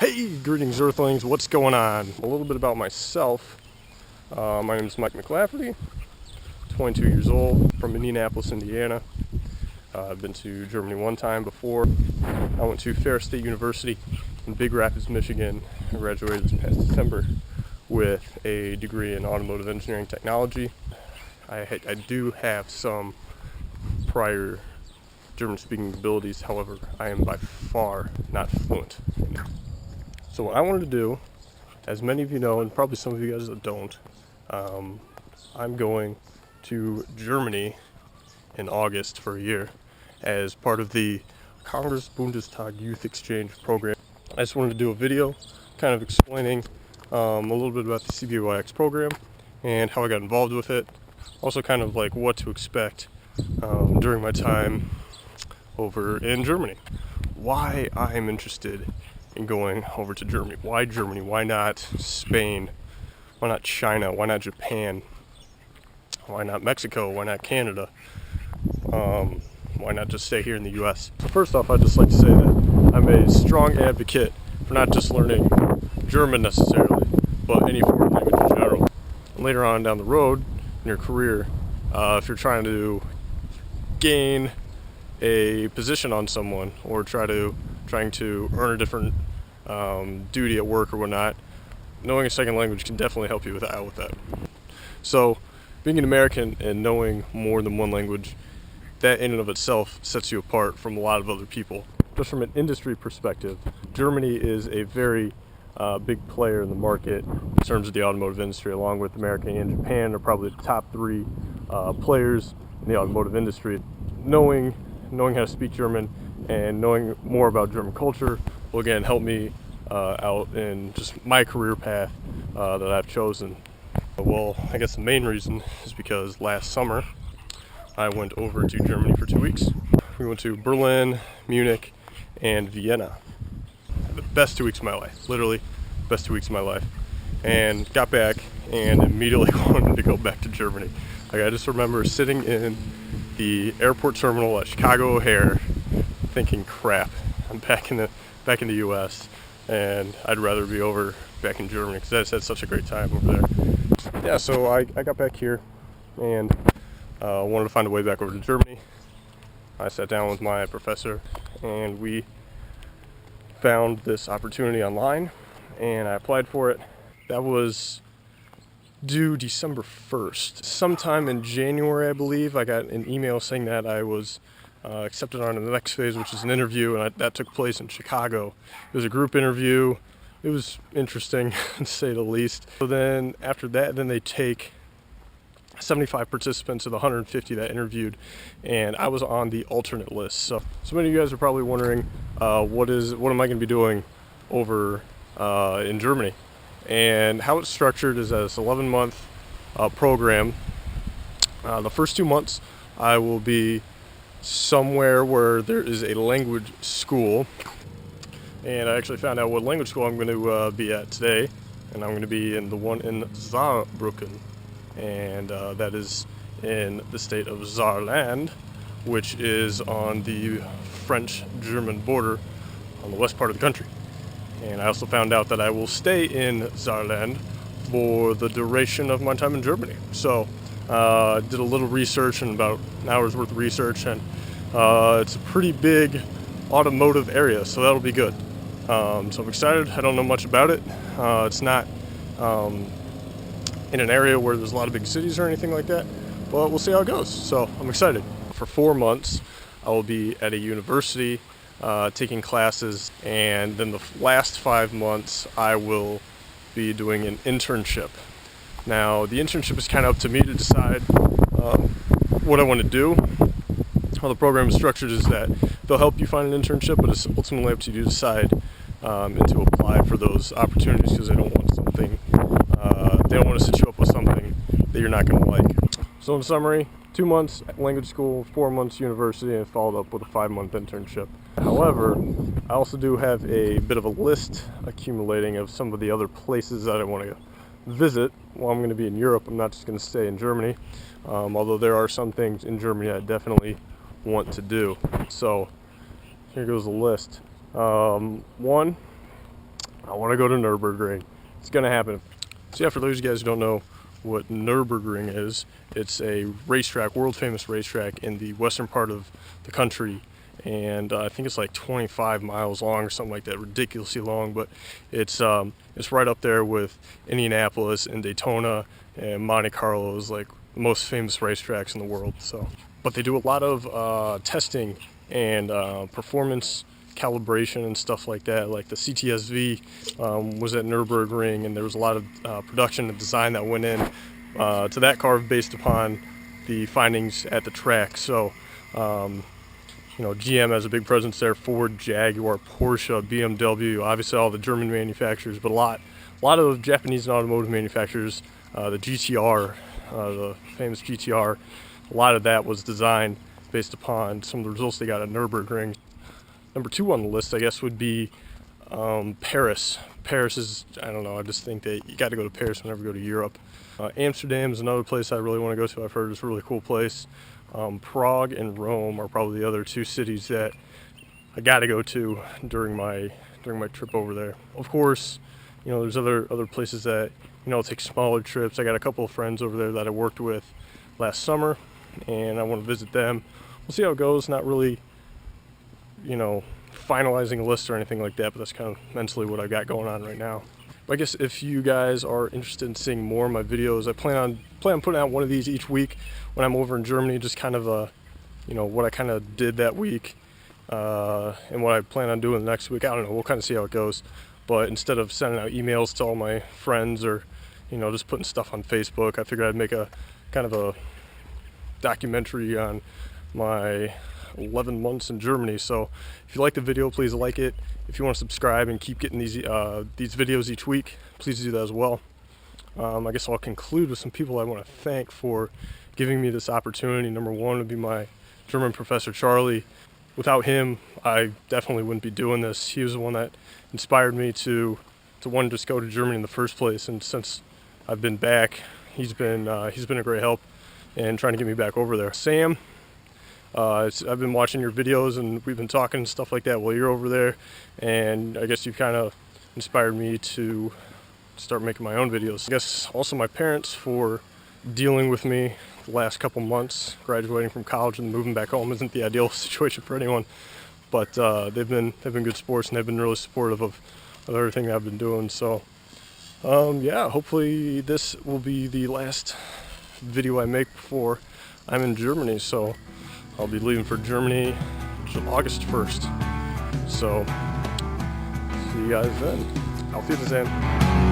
Hey, greetings Earthlings, what's going on? A little bit about myself. My name is Mike McLafferty, 22 years old, from Indianapolis, Indiana. I've been to Germany one time before. I went to Ferris State University in Big Rapids, Michigan. I graduated this past December with a degree in automotive engineering technology. I do have some prior German speaking abilities, however, I am by far not fluent. So what I wanted to do, as many of you know, and probably some of you guys that don't, I'm going to Germany in August for a year as part of the Congress-Bunestag Youth Exchange Program. I just wanted to do a video kind of explaining a little bit about the CBYX program and how I got involved with it. Also kind of like what to expect during my time over in Germany. Why I'm interested in going over to Germany. Why Germany? Why not Spain? Why not China? Why not Japan? Why not Mexico? Why not Canada? Why not just stay here in the US? So first off, I'd just like to say that I'm a strong advocate for not just learning German necessarily, but any foreign language in general. And later on down the road in your career, if you're trying to gain a position on someone or trying to earn a different duty at work or whatnot, knowing a second language can definitely help you out with that. So being an American and knowing more than one language, that in and of itself sets you apart from a lot of other people. Just from an industry perspective, Germany is a very big player in the market in terms of the automotive industry, along with America and Japan are probably the top three players in the automotive industry. Knowing how to speak German and knowing more about German culture will again help me out in just my career path that I've chosen. Well, I guess the main reason is because last summer I went over to Germany for 2 weeks. We went to Berlin, Munich, and Vienna. The best 2 weeks of my life, literally best 2 weeks of my life. And got back and immediately wanted to go back to Germany. Like I just remember sitting in the airport terminal at Chicago O'Hare thinking, crap, I'm back in the US and I'd rather be over back in Germany because I just had such a great time over there. Yeah, so I got back here and wanted to find a way back over to Germany. I sat down with my professor and we found this opportunity online and I applied for it. That was due December 1st. Sometime in January, I believe, I got an email saying that I was accepted on to the next phase, which is an interview, and that took place in Chicago. It was a group interview. It was interesting, to say the least. So then after that, then they take 75 participants of the 150 that interviewed, and I was on the alternate list. So many of you guys are probably wondering, what am I going to be doing over in Germany? And how it's structured is as an 11-month program. The first 2 months, I will be somewhere where there is a language school. And I actually found out what language school I'm going to be at today. And I'm going to be in the one in Saarbrücken. And that is in the state of Saarland, which is on the French-German border on the west part of the country. And I also found out that I will stay in Saarland for the duration of my time in Germany. So I did a little research and about an hour's worth of research, and it's a pretty big automotive area, so that'll be good. So I'm excited. I don't know much about it. It's not in an area where there's a lot of big cities or anything like that, but we'll see how it goes. So I'm excited. For 4 months, I will be at a university taking classes, and then the last 5 months I will be doing an internship. Now the internship is kind of up to me to decide what I want to do. How the program is structured is that they'll help you find an internship, but it's ultimately up to you to decide and to apply for those opportunities, because they don't want to set you up with something that you're not going to like. So in summary, 2 months language school, 4 months university, and followed up with a 5-month internship. However, I also do have a bit of a list accumulating of some of the other places that I want to visit while I'm going to be in Europe. I'm not just going to stay in Germany, although there are some things in Germany I definitely want to do. So here goes the list. One, I want to go to Nürburgring. It's gonna happen. So yeah, for those of you guys who don't know what Nürburgring is, it's a racetrack, world famous racetrack in the western part of the country, and I think it's like 25 miles long or something like that, ridiculously long. But it's right up there with Indianapolis and Daytona and Monte Carlo is like the most famous racetracks in the world. So, but they do a lot of testing and performance calibration and stuff like that. Like the CTSV was at Nürburgring, and there was a lot of production and design that went in to that car based upon the findings at the track. So you know, GM has a big presence there, Ford, Jaguar, Porsche, BMW, obviously all the German manufacturers, but a lot of Japanese and automotive manufacturers. The GTR, the famous GTR, a lot of that was designed based upon some of the results they got at Nürburgring. Number 2 on the list, I guess, would be Paris. Paris is, I don't know, I just think that you got to go to Paris whenever you go to Europe. Amsterdam is another place I really want to go to. I've heard it's a really cool place. Prague and Rome are probably the other 2 cities that I got to go to during my trip over there. Of course, you know, there's other places that, you know, I'll take smaller trips. I got a couple of friends over there that I worked with last summer, and I want to visit them. We'll see how it goes. Not really, you know, finalizing a list or anything like that, but that's kind of mentally what I got going on right now. But I guess if you guys are interested in seeing more of my videos, I plan on putting out one of these each week when I'm over in Germany, just kind of you know, what I kind of did that week and what I plan on doing the next week. I don't know, we'll kind of see how it goes. But instead of sending out emails to all my friends or, you know, just putting stuff on Facebook, I figured I'd make a kind of a documentary on my 11 months in Germany. So if you like the video, please like it. If you want to subscribe and keep getting these videos each week, please do that as well. I guess I'll conclude with some people I want to thank for giving me this opportunity. Number 1 would be my German professor, Charlie. Without him, I definitely wouldn't be doing this. He was the one that inspired me to want to just go to Germany in the first place. And since I've been back, he's been a great help in trying to get me back over there. Sam, I've been watching your videos and we've been talking and stuff like that while you're over there, and I guess you've kind of inspired me to start making my own videos. I guess also my parents for dealing with me the last couple months. Graduating from college and moving back home isn't the ideal situation for anyone, but they've been good sports, and they've been really supportive of everything that I've been doing. So yeah, hopefully this will be the last video I make before I'm in Germany. So I'll be leaving for Germany August 1st. So see you guys then. Auf Wiedersehen.